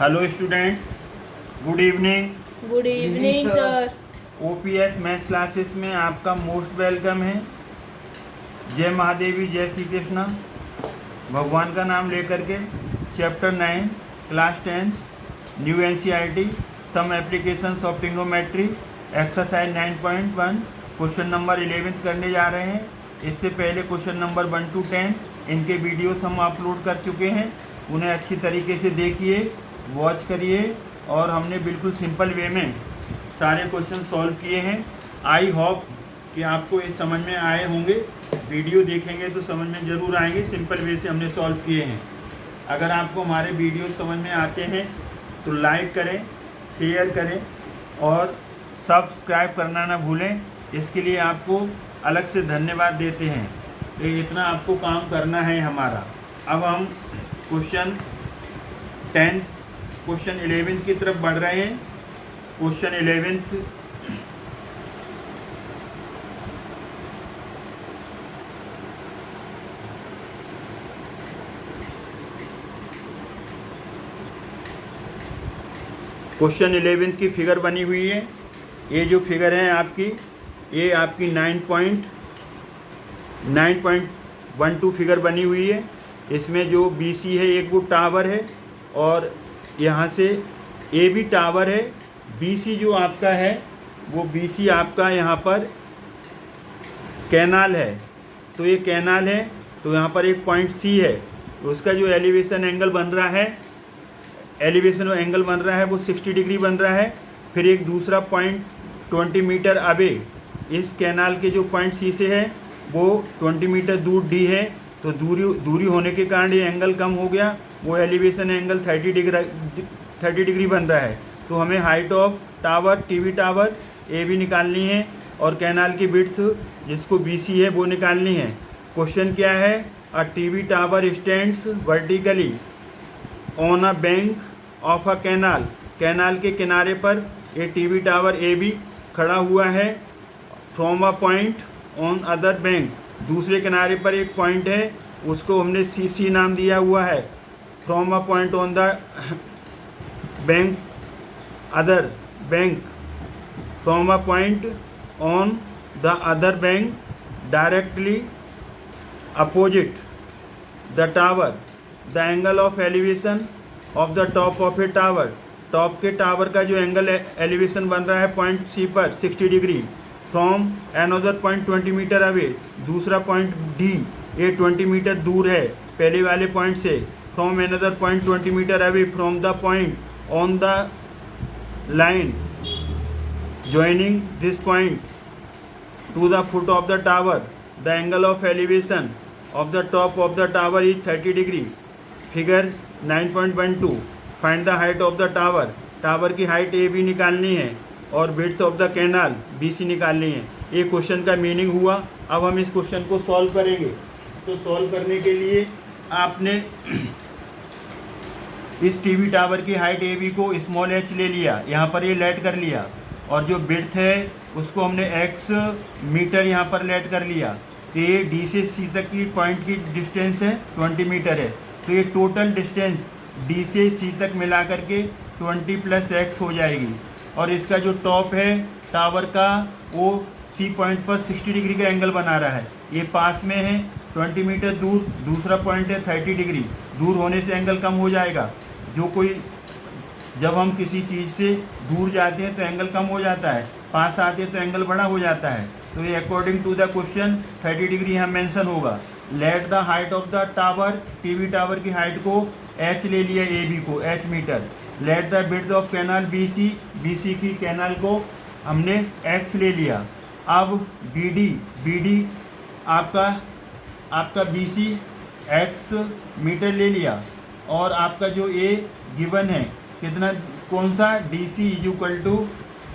Hello students, good evening. Good evening sir. OPS maths classes में आपका most welcome है। जय महादेवी, जय श्री कृष्णा। भगवान का नाम लेकर के chapter 9 class 10 new NCERT some applications of trigonometry exercise 9.1 question number 11 करने जा रहे हैं। इससे पहले क्वेश्चन नंबर 1 to 10 इनके वीडियोस हम अपलोड कर चुके हैं। उन्हें अच्छी तरीके से देखिए, वॉच करिए और हमने बिल्कुल सिंपल वे में सारे क्वेश्चन सॉल्व किए हैं। आई होप कि आपको ये समझ में आए होंगे। वीडियो देखेंगे तो समझ में ज़रूर आएंगे। सिंपल वे से हमने सॉल्व किए हैं। अगर आपको हमारे वीडियो समझ में आते हैं तो लाइक करें, शेयर करें और सब्सक्राइब करना ना भूलें। इसके लिए आपको अलग से धन्यवाद देते हैं। तो इतना आपको काम करना है हमारा। अब हम क्वेश्चन 11 की तरफ बढ़ रहे हैं। क्वेश्चन 11 की फिगर बनी हुई है। ये जो फिगर है आपकी, ये आपकी 9.12 फिगर बनी हुई है। इसमें जो BC है एक वो टावर है और यहाँ से ए भी टावर है। BC जो आपका है वो BC आपका यहाँ पर कैनाल है। तो ये कैनाल है, तो यहाँ पर एक पॉइंट C है। उसका जो एलिवेशन एंगल बन रहा है वो 60 डिग्री बन रहा है। फिर एक दूसरा पॉइंट 20 मीटर अबे इस कैनाल के जो पॉइंट C से है वो 20 मीटर दूर D है। तो दूरी होने के कारण ये एंगल कम हो गया। वो एलिवेशन एंगल 30 डिग्री बन रहा है। तो हमें height of tower TV tower ए भी निकालनी है और कैनाल की विड्थ जिसको BC है वो निकालनी है। क्वेश्चन क्या है? A TV tower stands vertically on a bank of a canal. Canal के किनारे पर ये टीवी टावर ए भी खड़ा हुआ है। From a point on other bank, दूसरे किनारे पर एक पॉइंट है, उसको हमने CC नाम दिया हुआ है। From a point on the bank other bank, from a point on the other bank directly opposite the tower, the angle of elevation of the top of A tower. Top के tower का जो angle elevation बन रहा है point C पर 60 degree. From another point 20 metre away, दूसरा point D ये 20 metre दूर है पहले वाले पॉइंट से। From another point 20 metre away from the point on the line joining this point to the foot of the tower, the angle of elevation of the top of the tower is 30 degree. Figure 9.12 find the height of the tower. Tower की height A भी निकालनी है और width of the canal BC निकालनी है। ये question का meaning हुआ। अब हम इस क्वेश्चन को सॉल्व करेंगे। तो सॉल्व करने के लिए आपने इस टीवी टावर की हाइट AB को स्मॉल h ले लिया, यहाँ पर ये लेट कर लिया और जो विड्थ है उसको हमने x मीटर यहाँ पर लेट कर लिया। तो ये D से C तक की पॉइंट की डिस्टेंस है 20 मीटर है। तो ये टोटल डिस्टेंस D से C तक मिला करके 20 + x हो जाएगी। और इसका जो टॉप है टावर का वो C पॉइंट पर 60 डिग्री का एंगल बना रहा है। ये पास में है 20 मीटर दूर, दूसरा पॉइंट है 30 डिग्री। दूर होने से एंगल कम हो जाएगा। जब हम किसी चीज़ से दूर जाते हैं तो एंगल कम हो जाता है, पास आते हैं तो एंगल बड़ा हो जाता है। तो ये according to the question 30 degree यहाँ मेंशन होगा। Let the height of the tower, TV tower की हाइट को h ले लिया, AB को h metre. Let the width of canal BC की कैनाल को हमने x ले लिया। अब BD आपका BC x मीटर ले लिया और आपका जो A गिवन है कितना, कौन सा DC =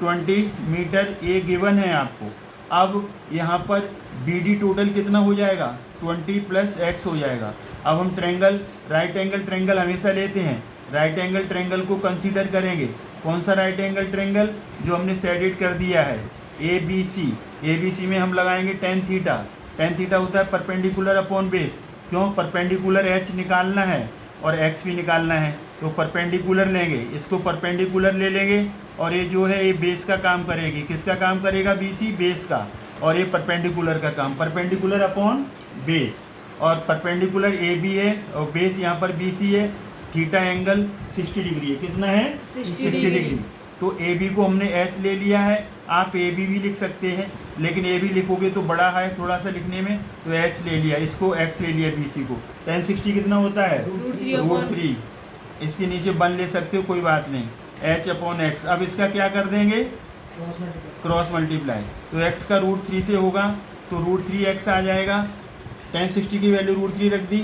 20 मीटर A गिवन है आपको। अब यहाँ पर BD टोटल कितना हो जाएगा? 20 + x हो जाएगा। अब हम राइट एंगल ट्रेंगल हमेशा लेते हैं। राइट एंगल ट्रेंगल को कंसीडर करेंगे। कौन सा राइट एंगल ट्रेंगल? जो हमने सेट कर दिया है ABC में हम लगाएंगे tan थीटा। tan थीटा होता है परपेंडिकुलर अपॉन बेस। क्यों? परपेंडिकुलर H निकालना है और x भी निकालना है। तो परपेंडिकुलर लेंगे, इसको परपेंडिकुलर ले लेंगे और ये जो है ये बेस का काम करेगी। किसका काम करेगा? BC बेस का, और ये परपेंडिकुलर का काम, परपेंडिकुलर अपॉन बेस। और परपेंडिकुलर AB है और बेस यहाँ पर BC है। थीटा एंगल 60 डिग्री है। कितना है? 60 डिग्री। तो AB को हमने H ले लिया है। आप AB भी लिख सकते हैं, लेकिन AB लिखोगे तो बड़ा है थोड़ा सा लिखने में, तो H ले लिया, इसको X ले लिया BC को। tan 60 कितना होता है? √3। इसके नीचे 1 ले सकते हो, कोई बात नहीं, H/X। अब इसका क्या कर देंगे? Cross multiply. तो x का √3 से होगा तो √3x आ जाएगा। tan 60 की वैल्यू √3 रख दी,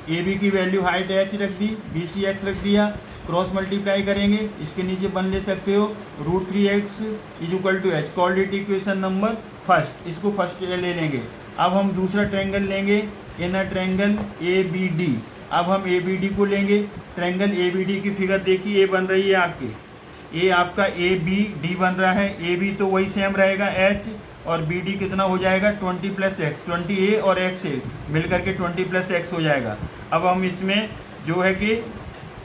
AB की वैल्यू हाइट H रख दी, BC x रख दिया, क्रॉस मल्टीप्लाई करेंगे, इसके नीचे 1 ले सकते हो, √3x = H। Called it equation number first. इसको फर्स्ट ले लेंगे। अब हम दूसरा ट्रायंगल लेंगे, इनर ट्रायंगल ABD। अब हम ABD को लेंगे। ट्रायंगल ABD की फिगर देखिए, ये बन रही है आपकी, ये आपका ABD बन रहा है। AB तो वही सेम रहेगा H, और BD कितना हो जाएगा? 20 + x, 20A और x मिलकर के 20 + x हो जाएगा। अब हम इसमें जो है कि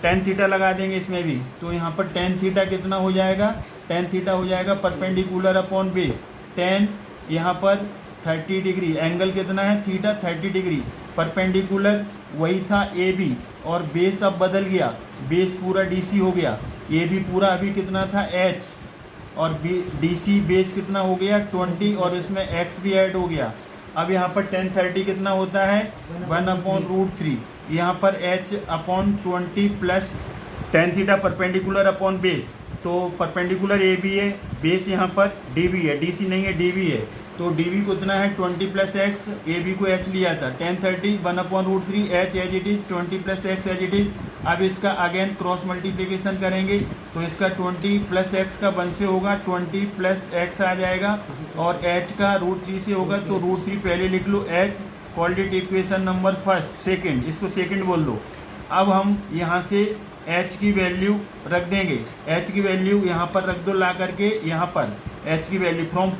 tan थीटा लगा देंगे इसमें भी, तो यहाँ पर tan थीटा कितना हो जाएगा? tan थीटा हो जाएगा परपेंडिकुलर अपॉन बेस। tan यहाँ पर 30 डिग्री, एंगल कितना है? Theta 30 degree. परपेंडिकुलर वही था AB, और बेस अब बदल गया, बेस पूरा DC हो गया। AB पूरा अभी कितना था? H, और DC बेस कितना हो गया? 20, और इसमें x भी ऐड हो गया। अब यहाँ पर tan 30 कितना होता है? 1/√3। यहाँ पर H/20 plus tan theta perpendicular upon base, तो परपेंडिकुलर AB है, बेस यहाँ पर DB है, DC नहीं है, DB है। तो DB को इतना है 20 + x, AB को H लिया था, tan 30 1/√3, H as it is, 20 + x as it is. अब इसका अगेन क्रॉस मल्टीप्लिकेशन करेंगे, तो इसका 20 + x का 1 से होगा, 20 + x आ जाएगा, और H का √3 से होगा, तो √3 पहले लिख लो, H। Called it equation number first, second, इसको सेकेंड बोल दो। अब हम यहाँ से H की वैल्यू रख देंगे, H की वैल्यू यहाँ पर रख दो ला करके, यहाँ पर H की वैल्यू फ्रॉम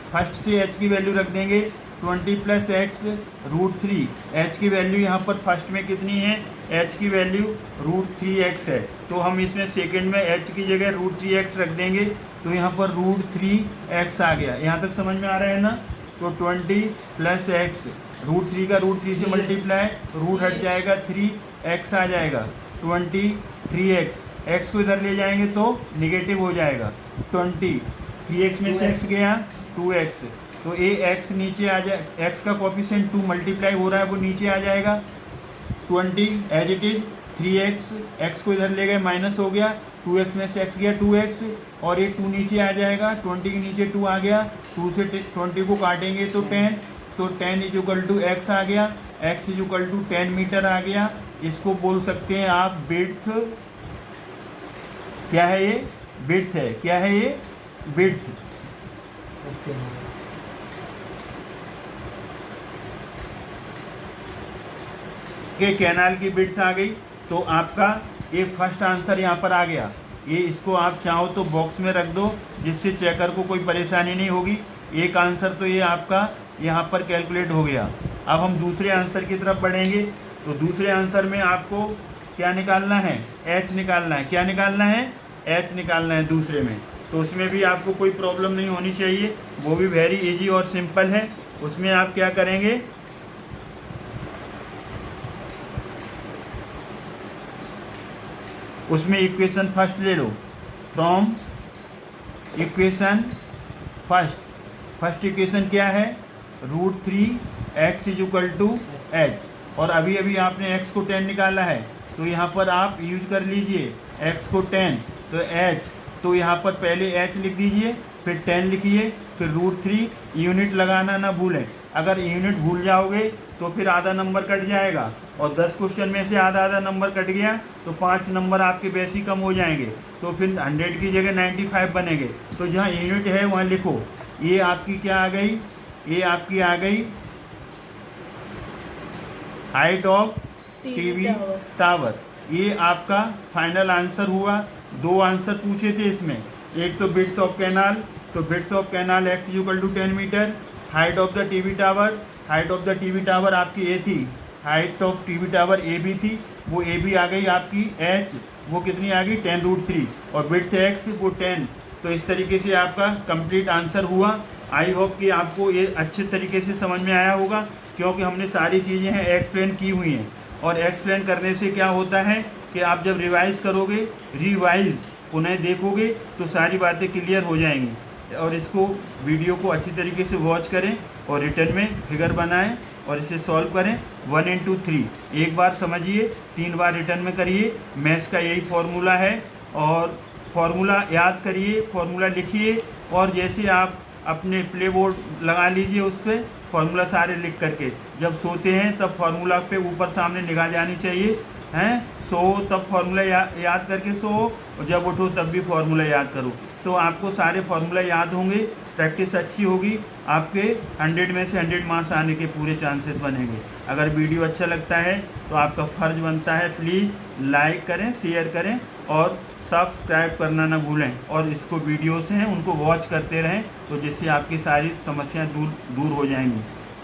फर्स्ट से H की वैल्यू रख देंगे 20 + x √3। H की वैल्यू यहाँ पर फर्स्ट में कितनी है? H की वैल्यू √3x है, तो हम इसमें सेकेंड में H की जगह √3x रख देंगे, तो यहाँ पर √3x आ गया। यहाँ तक समझ में आ रहा है ना? तो 20 + x, √3 का √3 से मल्टीप्लाई, रूट हट जाएगा, 3x आ जाएगा, 23x। x को इधर ले जाएंगे तो निगेटिव हो जाएगा, 20, 3x में से x गया, 2x, तो ये x नीचे आ जाए, x का कोफिशिएंट 2 मल्टीप्लाई हो रहा है, वो नीचे आ जाएगा, 20 as it is, 3x, x को इधर ले गए, माइनस हो गया, 2x में से x गया, 2x, और ये 2 नीचे आ जाएगा, 20 के नीचे 2 आ गया, 2 से 20 को काटेंगे तो 10, तो 10 = x आ गया, x = 10 मीटर आ गया। इसको बोल सकते हैं आप विड्थ। क्या है ये? विड्थ है। क्या है ये? विड्थ। के कैनाल की विड्थ आ गई, तो आपका ये फर्स्ट आंसर यहाँ पर आ गया। ये इसको आप चाहो तो बॉक्स में रख दो, जिससे चेकर को कोई परेशानी नहीं होगी। एक आंसर तो ये आपका यहाँ पर कैलकुलेट हो गया। अब हम दूसरे आंसर की तरफ बढ़ेंगे, तो दूसरे आंसर में आपको क्या निकालना है? H निकालना है। क्या निकालना है? H निकालना है दूसरे में। तो उसमें भी आपको कोई प्रॉब्लम नहीं होनी चाहिए, वो भी वेरी इजी और सिंपल है। उसमें आप क्या करेंगे? उसमें इक्वेशन फर्स्ट ले लो, फ्रॉम इक्वेशन फर्स्ट इक्वेशन क्या है? √3x = H, और अभी अभी आपने x को 10 निकाला है, तो यहाँ पर आप यूज कर लीजिए x को 10, तो h, तो यहाँ पर पहले h लिख दीजिए, फिर 10 लिखिए, फिर √3, यूनिट लगाना ना भूलें। अगर यूनिट भूल जाओगे तो फिर आधा नंबर कट जाएगा, और 10 क्वेश्चन में से आधा नंबर कट गया तो 5 नंबर आपके वैसे ही कम हो जाएंगे, तो फिर 100 की जगह 95 बनेंगे। तो जहाँ यूनिट है वहाँ लिखो। ये आपकी क्या आ गई? ये आपकी आ गई हाइट ऑफ टीवी टावर। ये आपका फाइनल आंसर हुआ। 2 आंसर पूछे थे इसमें, एक तो विड्थ ऑफ कैनाल, तो width of canal x = 10 metre. Height of the TV tower, height of the TV tower आपकी ये थी, height of TV tower A B थी, वो ए बी आ गई आपकी एच, वो कितनी आ गई 10√3, और विड्थ एक्स वो 10। तो इस तरीके से आपका कंप्लीट आंसर हुआ। आई होप कि आपको ये अच्छे तरीके से समझ में आया होगा, क्योंकि हमने सारी चीज़ें हैं एक्सप्लेन की हुई हैं। और एक्सप्लेन करने से क्या होता है कि आप जब रिवाइज़ करोगे, रिवाइज़ पुनः देखोगे तो सारी बातें क्लियर हो जाएंगी। और इसको वीडियो को अच्छी तरीके से वॉच करें और रिटर्न में फिगर बनाएं और इसे सॉल्व करें 1 into 3। एक बार समझिए, 3 बार रिटर्न में करिए। मैथ्स का यही फॉर्मूला है, और फॉर्मूला याद करिए, फॉर्मूला लिखिए, और जैसे आप अपने प्ले बोर्ड लगा लीजिए उस पर फॉर्मूला सारे लिख करके, जब सोते हैं तब फॉर्मूला पे ऊपर सामने निगाह जानी चाहिए हैं। सो तब फार्मूला याद करके सो, और जब उठो तब भी फार्मूला याद करो, तो आपको सारे फार्मूला याद होंगे। प्रैक्टिस अच्छी होगी, आपके 100 में से 100 मार्क्स आने के पूरे चांसेस बनेंगे। अगर वीडियो अच्छा लगता है तो आपका फ़र्ज बनता है प्लीज़ लाइक करें, शेयर करें और सब्सक्राइब करना ना भूलें। और इसको वीडियोस हैं उनको वॉच करते रहें, तो जिससे आपकी सारी समस्याएं दूर हो जाएंगी।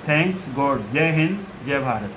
Thanks God. जय हिंद, जय भारत।